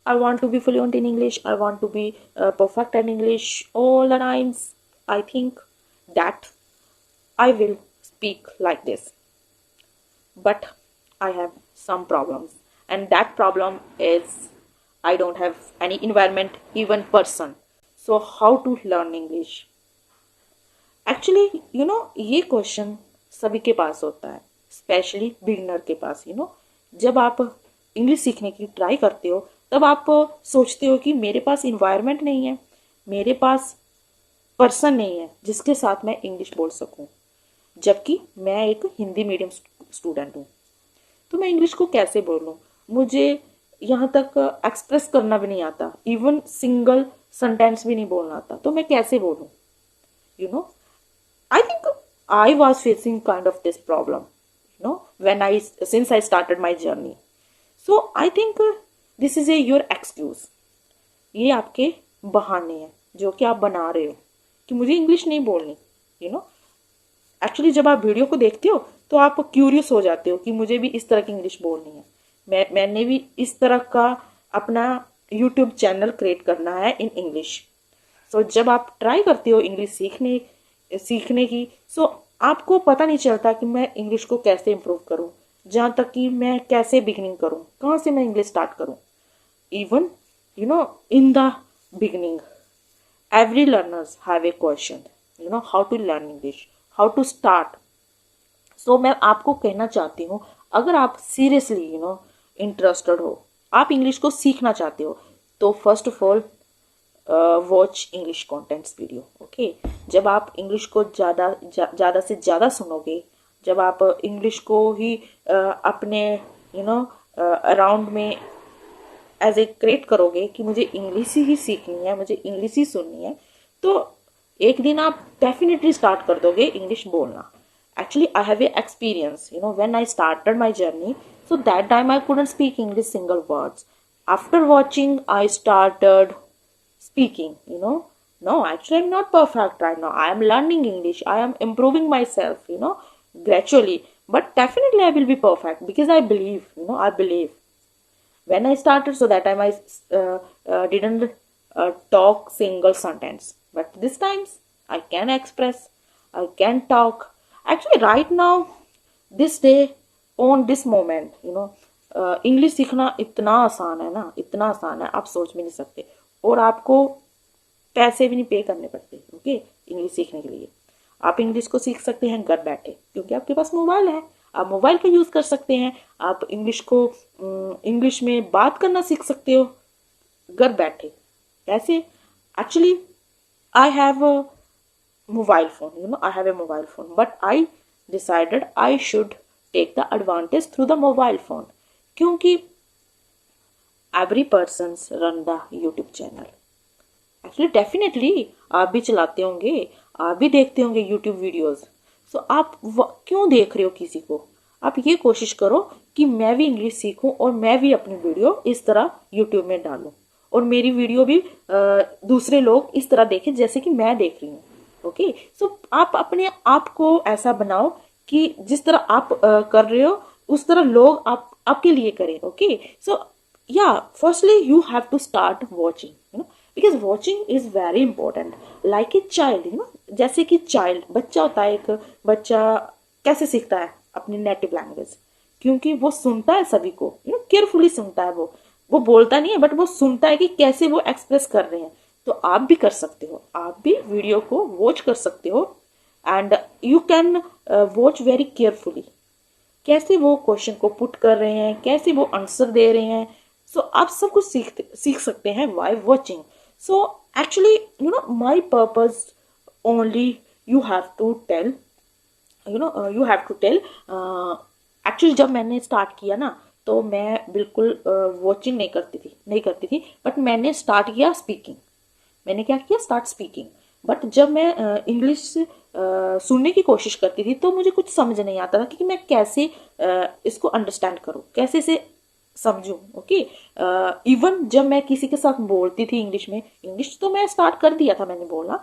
I want to be fluent in English. I want to be perfect in English all the times. I think that I will speak like this. But I have some problems, and that problem is I don't have any environment, even person. So how to learn English? Actually ये question सभी के पास होता है, specially beginner के पास। जब आप English सीखने की ट्राई करते हो तब आप सोचते हो कि मेरे पास इन्वायरमेंट नहीं है, मेरे पास पर्सन नहीं है जिसके साथ मैं इंग्लिश बोल सकूं, जबकि मैं एक हिंदी मीडियम स्टूडेंट हूँ। तो मैं इंग्लिश को कैसे बोलूं? मुझे यहाँ तक एक्सप्रेस करना भी नहीं आता, इवन सिंगल सेंटेंस भी नहीं बोलना आता, तो मैं कैसे बोलूं? You know I think I was facing kind of this problem, when since I started my journey. So I think this is your excuse. ये आपके बहाने हैं जो कि आप बना रहे हो कि मुझे इंग्लिश नहीं बोलनी। एक्चुअली जब आप वीडियो को देखते हो तो आप क्यूरियस हो जाते हो कि मुझे भी इस तरह की इंग्लिश बोलनी है, मैंने भी इस तरह का अपना यूट्यूब चैनल क्रिएट करना है इन इंग्लिश। सो जब आप ट्राई करते हो इंग्लिश सीखने की, सो आपको पता नहीं चलता कि मैं इंग्लिश को कैसे इम्प्रूव करूं, जहाँ तक कि मैं कैसे बिगिनिंग करूं, कहाँ से मैं इंग्लिश स्टार्ट करूं। Even in the beginning every learners have a question, how to learn English, how to start. So मैं आपको कहना चाहती हूँ, अगर आप सीरियसली इंटरेस्टेड हो, आप इंग्लिश को सीखना चाहते हो, तो first of all watch English contents video. Okay, जब आप इंग्लिश को ज़्यादा से ज़्यादा सुनोगे, जब आप इंग्लिश को ही अपने अराउंड में एज ए क्रिएट करोगे कि मुझे इंग्लिश ही सीखनी है, मुझे इंग्लिश ही सुननी है, तो एक दिन आप डेफिनेटली स्टार्ट कर दोगे इंग्लिश बोलना। Actually, I have a experience, when I started my journey, so that time I couldn't speak English single words. After watching, I started speaking, No, actually, I'm not perfect right now. I am learning English. I am improving myself, gradually. But definitely I will be perfect because I believe, I believe. When I started, so that time I didn't talk single sentence. But this times, I can express, I can talk. Actually right now, this day, on this moment, English सीखना इतना आसान है ना, इतना आसान है, आप सोच भी नहीं सकते। और आपको पैसे भी नहीं पे करने पड़ते। ओके, इंग्लिश सीखने के लिए आप इंग्लिश को सीख सकते हैं घर बैठे, क्योंकि आपके पास मोबाइल है, आप मोबाइल का यूज़ कर सकते हैं। आप इंग्लिश में बात करना सीख सकते हो घर बैठे। कैसे? Actually I have mobile phone, I have a mobile phone, but I decided I should take the advantage through the mobile phone, क्योंकि every persons run the YouTube channel. Actually definitely आप भी चलाते होंगे, आप भी देखते होंगे YouTube वीडियोस। सो आप क्यों देख रहे हो किसी को? आप ये कोशिश करो कि मैं भी इंग्लिश सीखूं और मैं भी अपनी वीडियो इस तरह YouTube में डालूं, और मेरी वीडियो भी दूसरे लोग इस तरह देखें जैसे कि मैं देख रही हूँ। ओके, सो आप अपने आप को ऐसा बनाओ कि जिस तरह आप कर रहे हो उस तरह लोग आपके लिए करें। ओके, सो या firstly you have to start watching, because watching is very important. Like a child, जैसे कि चाइल्ड बच्चा होता है, एक बच्चा कैसे सीखता है अपनी नेटिव लैंग्वेज? क्योंकि वो सुनता है सभी को, केयरफुली सुनता है। वो बोलता नहीं है, बट वो सुनता है कि कैसे वो एक्सप्रेस कर रहे हैं। तो आप भी कर सकते हो, आप भी वीडियो को वॉच कर सकते हो, and you can watch very carefully कैसे वो क्वेश्चन को पुट कर रहे हैं, कैसे वो आंसर दे रहे हैं। सो आप सब कुछ सीख सकते हैं by watching. So actually my purpose only you have to tell, actually जब मैंने स्टार्ट किया ना, तो मैं बिल्कुल वॉचिंग नहीं करती थी, बट मैंने स्टार्ट किया स्पीकिंग। मैंने क्या किया? Start speaking. बट जब मैं इंग्लिश सुनने की कोशिश करती थी तो मुझे कुछ समझ नहीं आता था कि मैं कैसे इसको अंडरस्टैंड करूं, कैसे इसे समझूं। ओके, इवन जब मैं किसी के साथ बोलती थी इंग्लिश तो मैं स्टार्ट कर दिया था मैंने बोलना,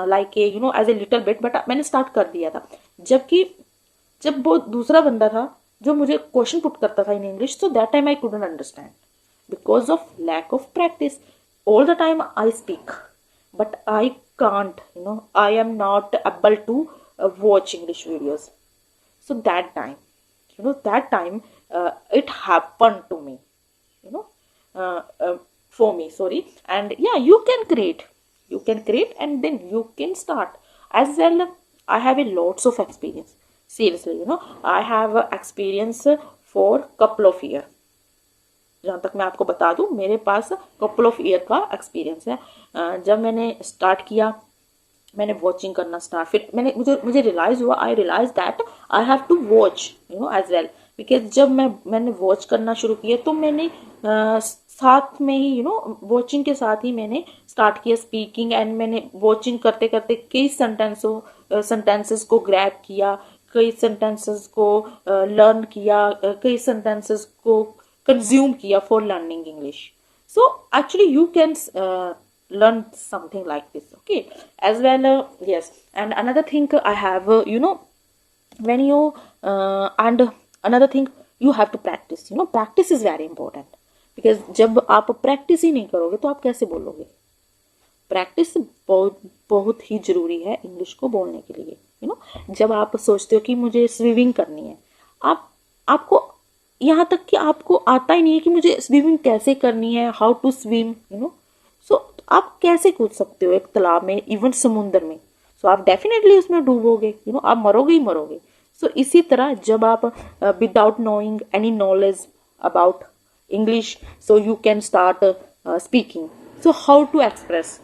like as a little bit, but मैंने स्टार्ट कर दिया था। जबकि जब वो दूसरा बंदा था जो मुझे क्वेश्चन पुट करता था इन इंग्लिश, तो that time I couldn't understand. because of lack of practice. All the time I speak, but I can't, I am not able to watch English videos. So that time it happened to me, you know, for me, sorry. And yeah, you can create and then you can start as well. I have a lots of experience. Seriously, I have experience for couple of year. जहाँ तक मैं आपको बता दूं, मेरे पास couple of year का experience है। जब मैंने स्टार्ट किया, मैंने वॉचिंग करना स्टार्ट, फिर मुझे रियलाइज हुआ, I realise that I have to watch as well. Because जब मैंने वॉच करना शुरू किया तो मैंने साथ में ही वॉचिंग के साथ ही मैंने स्टार्ट किया स्पीकिंग। एंड मैंने वॉचिंग करते करते कई सेंटेंसेस को ग्रैब किया, कई सेंटेंसेस को लर्न किया, कई सेंटेंसेस को कंज्यूम किया for learning English. So actually you can learn something like this, okay, as well. Yes, and another thing I have, when you and another thing, you have to practice. Practice is very important, because जब आप practice ही नहीं करोगे तो आप कैसे बोलोगे. Practice बहुत ही जरूरी है इंग्लिश को बोलने के लिए. जब आप सोचते हो कि मुझे स्विमिंग करनी है, आपको यहाँ तक कि आपको आता ही नहीं है कि मुझे स्विमिंग कैसे करनी है, हाउ टू स्विम, सो आप कैसे कूद सकते हो एक तालाब में, इवन समुद्र में. सो आप डेफिनेटली उसमें डूबोगे, आप मरोगे ही मरोगे. सो इसी तरह जब आप without knowing any knowledge about English, so you can start speaking. So how to express,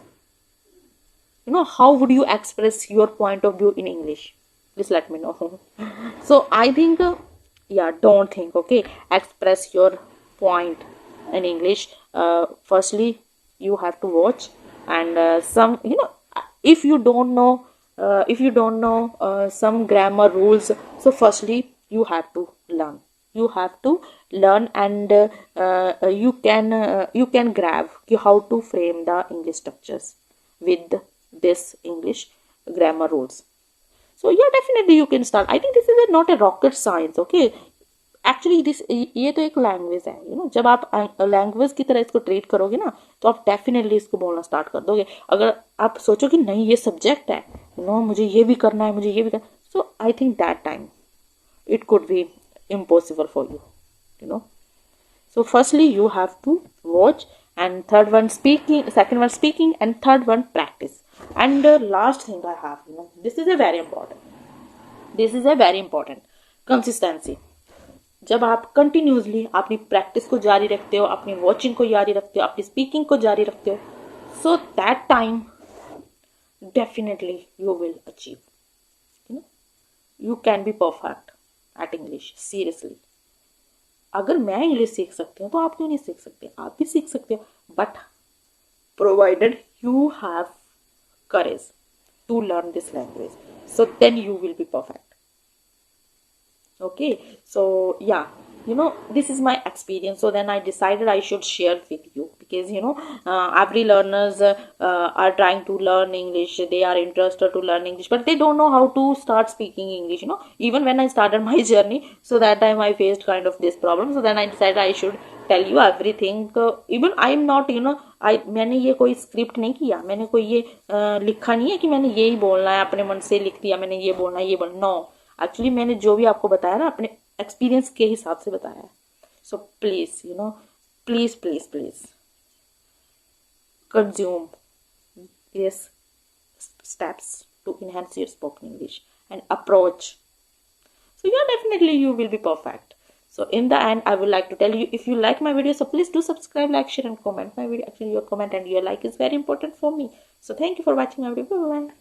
how would you express your point of view in English? Please let me know. So I think don't think, okay, express your point in English. Firstly you have to watch, and some, if you don't know some grammar rules, so firstly you have to learn, and you can grab how to frame the English structures with this English grammar rules. So yeah, definitely you can start. I think this is not a rocket science, okay. Actually this ये तो एक language है. जब आप language की तरह इसको treat करोगे ना, तो आप डेफिनेटली इसको बोलना स्टार्ट कर दोगे. अगर आप सोचो कि नहीं ये सब्जेक्ट है, मुझे ये भी करना है, मुझे ये भी करना, so I think that time it could be impossible for you. So firstly you have to watch, and third one speaking, second one speaking, and third one practice. And the last thing I have, this is a very important consistency. जब आप continuously अपनी practice को जारी रखते हो, अपनी watching को जारी रखते हो, अपनी स्पीकिंग को जारी रखते हो, so that time definitely you will achieve, you can be perfect eight English. Seriously, अगर मैं इंग्लिश सीख सकती हूँ तो आप क्यों नहीं सीख सकते? आप भी सीख सकते हो, but provided you have courage to learn this language, so then you will be perfect. Okay, so yeah, this is my experience. So then I decided I should share it with you, because every learners are trying to learn English, they are interested to learn English, but they don't know how to start speaking English. Even when I started my journey, so that time I faced kind of this problem. So then I decided I should tell you everything. Even I am not, मैंने ये कोई script नहीं किया, मैंने कोई ये लिखा नहीं है कि मैंने यही बोलना है, अपने मन से लिख दिया मैंने ये बोलना है, ये बोलना. नो, एक्चुअली मैंने जो भी आपको बताया ना, अपने एक्सपीरियंस के हिसाब से बताया है. So please, please consume these steps to enhance your spoken English and approach. So yeah, definitely you will be perfect. So in the end, I would like to tell you, if you like my video, so please do subscribe, like, share, and comment my video. Actually, your comment and your like is very important for me. So thank you for watching my video. Bye bye.